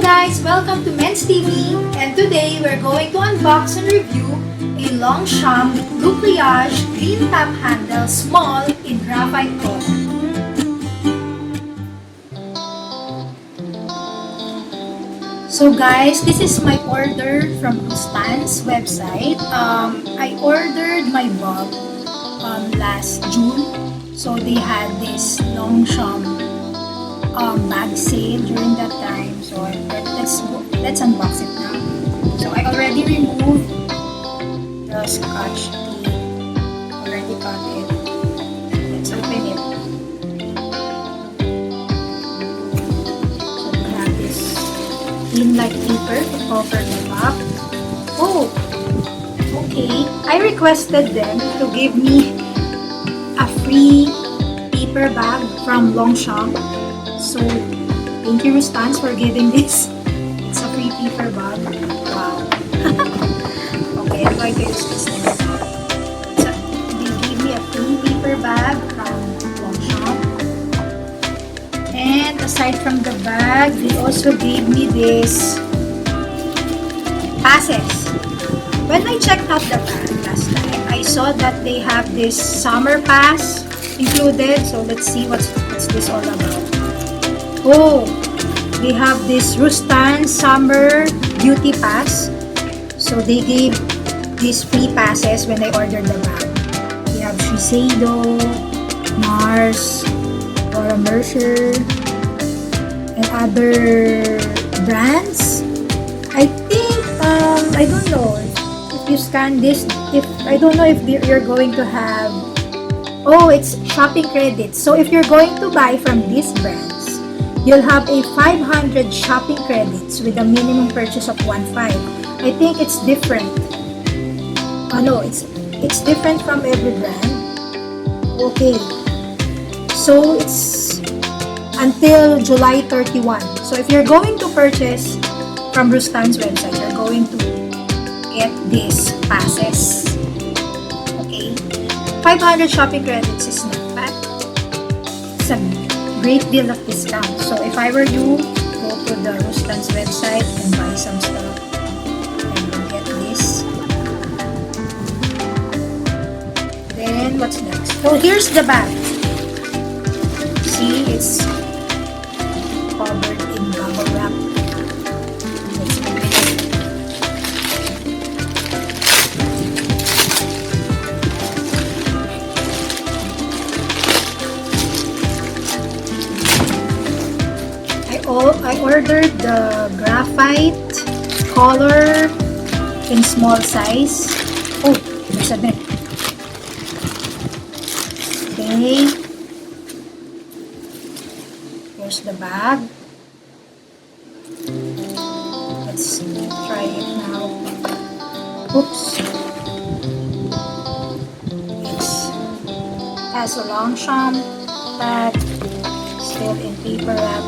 guys! Welcome to MendzTV, and today we're going to unbox and review a Longchamp Le Pliage green top handle small in graphite color. So guys, this is my order from Stan's website. I ordered my mug last June. So they had this Longchamp bag sale during that time. So let's unbox it now. So I already removed the scotch tape. Already got it. Let's open it. So we have this thin-like paper to cover the top. Oh, okay. I requested them to give me a free paper bag from Longchamp. So, thank you, Stans, for giving this. It's a free paper bag. Wow. Okay, I'm going to use this next. So, they gave me a free paper bag from Longchamp. And aside from the bag, they also gave me this passes. When I checked out the bag last time, I saw that they have this summer pass included. So, let's see what's this all about. Oh, they have this Rustan Summer Beauty Pass. So they gave these free passes when I ordered the bag. They have Shiseido, Mars, Laura Mercier, and other brands. I think, I don't know if you scan this, I don't know if you're going to have, oh, it's shopping credits. So if you're going to buy from these brands, you'll have a 500 shopping credits with a minimum purchase of 1.5. I think it's different. No, it's different from every brand. Okay. So it's until July 31. So if you're going to purchase from Rustan's website, you're going to get these passes. Okay. 500 shopping credits is not bad. It's a great deal of discount. So if I were you, go to the Rustan's website and buy some stuff and you'll get this. Then what's next? So here's the bag. See, it's covered in bubble wrap. Let's open it. I ordered the graphite color in small size. Oh, there's a net. Okay. Here's the bag. Let's try it now. Oops. It has a Longchamp tag, still in paper wrap.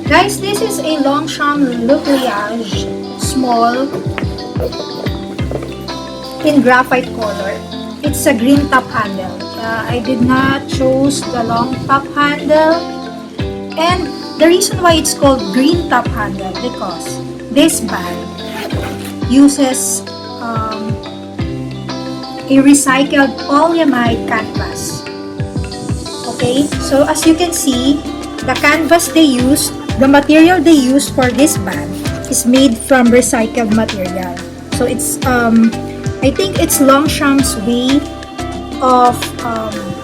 Guys, this is a Longchamp Le Pliage Small in graphite color. It's a green top handle. I did not choose the long top handle, and the reason why it's called green top handle because this bag uses a recycled polyamide canvas. Okay, so as you can see, the canvas they used, the material they used for this bag is made from recycled material. So it's, I think it's Longchamp's way of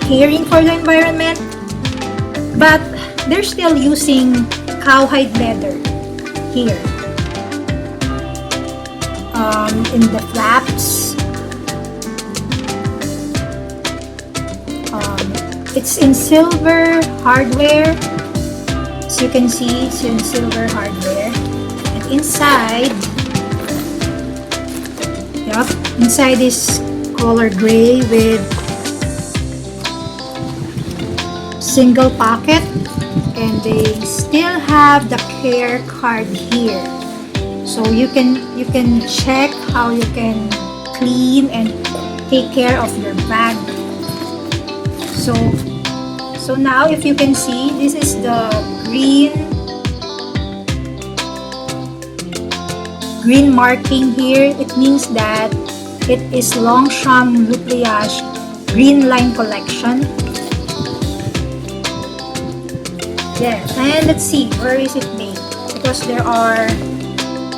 caring for the environment, but they're still using cowhide leather here. In the flaps, it's in silver hardware. As you can see, it's in silver hardware. And inside, inside is color gray with single pocket, and they still have the care card here. So you can check how you can clean and take care of your bag. So now if you can see, this is the green marking here. It means that it is Longchamp Le Pliage Green Line Collection. Yes, and let's see, where is it made? Because there are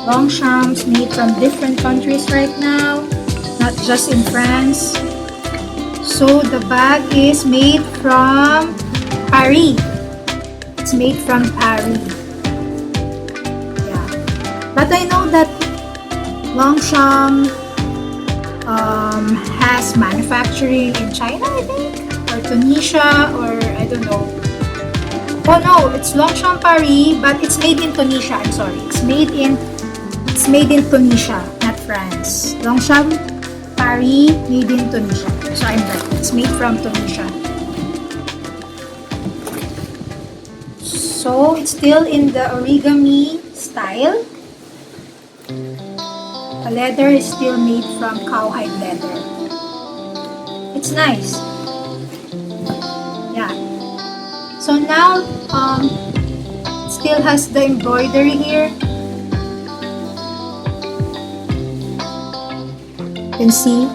Longchamps made from different countries right now, not just in France. So the bag is made from Paris. It's made from Paris. Yeah. But I know that Longchamp has manufacturing in China, I think, or Tunisia, or I don't know. Oh no, it's Longchamp Paris, but it's made in Tunisia. I'm sorry, it's made in Tunisia, not France. Longchamp Paris, made in Tunisia. So I'm right. It's made from Tunisia. So it's still in the origami style. The leather is still made from cowhide leather. It's nice. Yeah. So now, it still has the embroidery here. You can see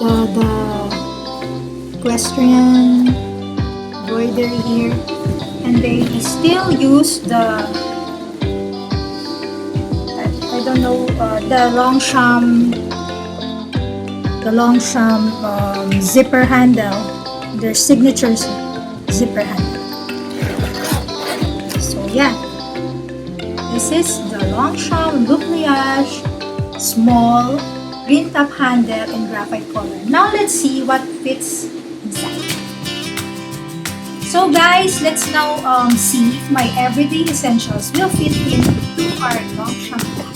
the equestrian embroidery here, and they still use the I don't know, the Longchamp zipper handle, their signature zipper handle. So yeah, this is the Longchamp Le Pliage Small green top handle in graphite color. Now let's see what fits inside. So guys, let's now see if my everyday essentials will fit into our Longchamp bag.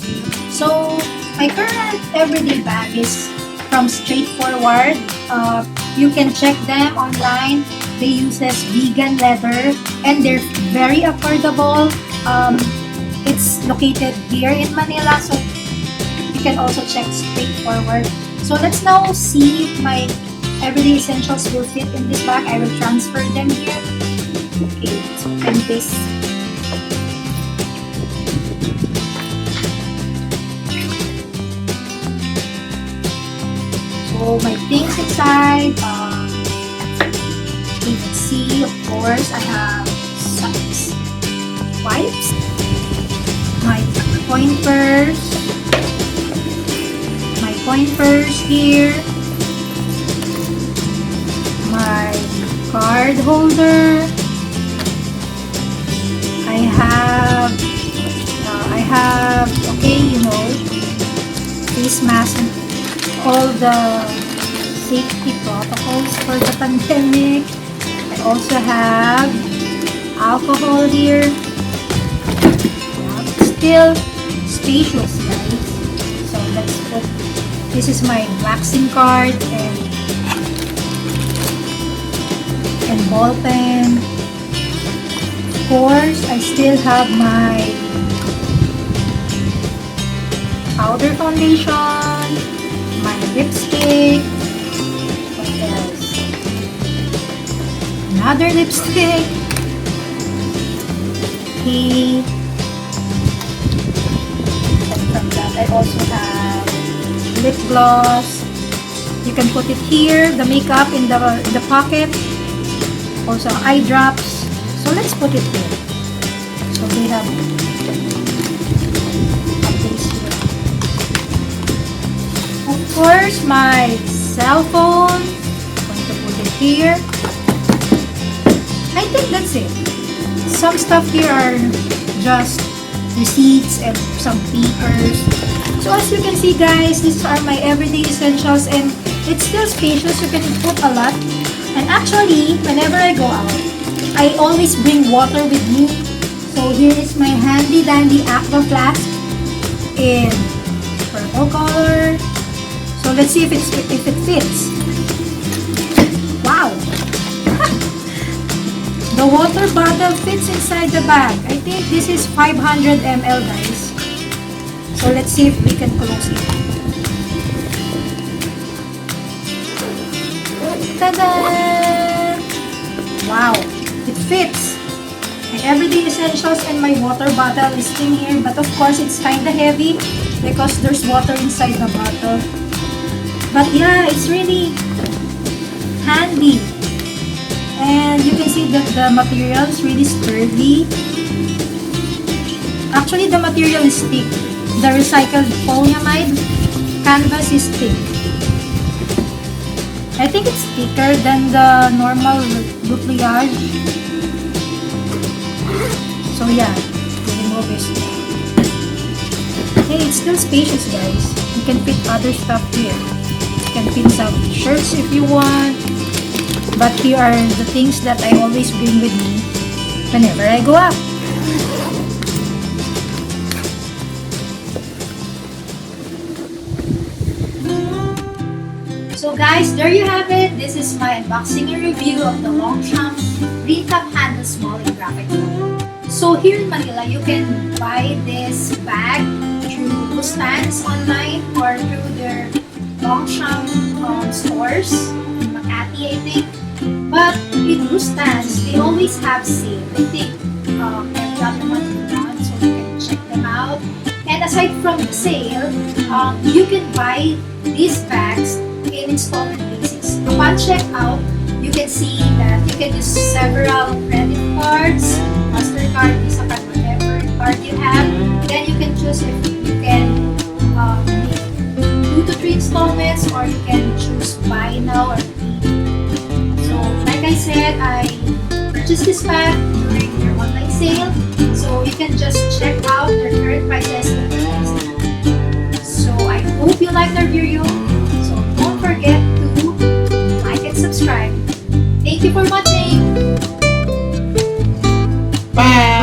So my current everyday bag is from Straightforward. You can check them online. They use vegan leather and they're very affordable. It's located here in Manila, so you can also check Straightforward. So let's now see if my everyday essentials will fit in this bag. I will transfer them here. Okay, let's open this. So my things inside, you can see, of course, I have socks, wipes, my pointers here, my card holder. I have okay, face mask and all the safety protocols for the pandemic. I also have alcohol here. Yeah, still spacious, guys. So let's put, this is my waxing card and ball pen. Of course, I still have my powder foundation, my lipstick. What else? Another lipstick. Okay. And from that, I also have lip gloss. You can put it here, the makeup in the pocket. Also eye drops. So let's put it here. So they have a place here. Of course, my cell phone. I'm going to put it here. I think that's it. Some stuff here are just receipts and some papers. So as you can see, guys, these are my everyday essentials and it's still spacious. You can put a lot. And actually, whenever I go out, I always bring water with me. So here is my handy dandy aqua flask in purple color. So let's see if it fits. Wow! The water bottle fits inside the bag. I think this is 500 ml, guys. So let's see if we can close it. Ta-da! Wow, it fits. My everyday essentials and my water bottle is in here, but of course it's kinda heavy because there's water inside the bottle. But yeah, it's really handy. And you can see that the material is really sturdy. Actually, the material is thick. The recycled polyamide canvas is thick. I think it's thicker than the normal Le Pliage. So yeah, we remove this. Hey, it's still spacious, guys. You can fit other stuff here. You can fit some shirts if you want. But here are the things that I always bring with me whenever I go out. So guys, there you have it. This is my unboxing and review of the Longchamp Le Pliage Small in Graphite. So here in Manila, you can buy this bag through Bustan's online or through their Longchamp stores in Makati, I think. But in Bustan's, they always have sale. I think every other month around, so you can check them out. And aside from the sale, you can buy these bags in installment basis. Upon checkout, you can see that you can use several credit cards, MasterCard, Visa card, whatever card you have. Then you can choose if you can make 2 to 3 installments, or you can choose buy now or pay. So, like I said, I purchased this bag during their online sale. So you can just check out their current prices. So I hope you like their video. So don't forget to like and subscribe. Thank you for watching. Bye.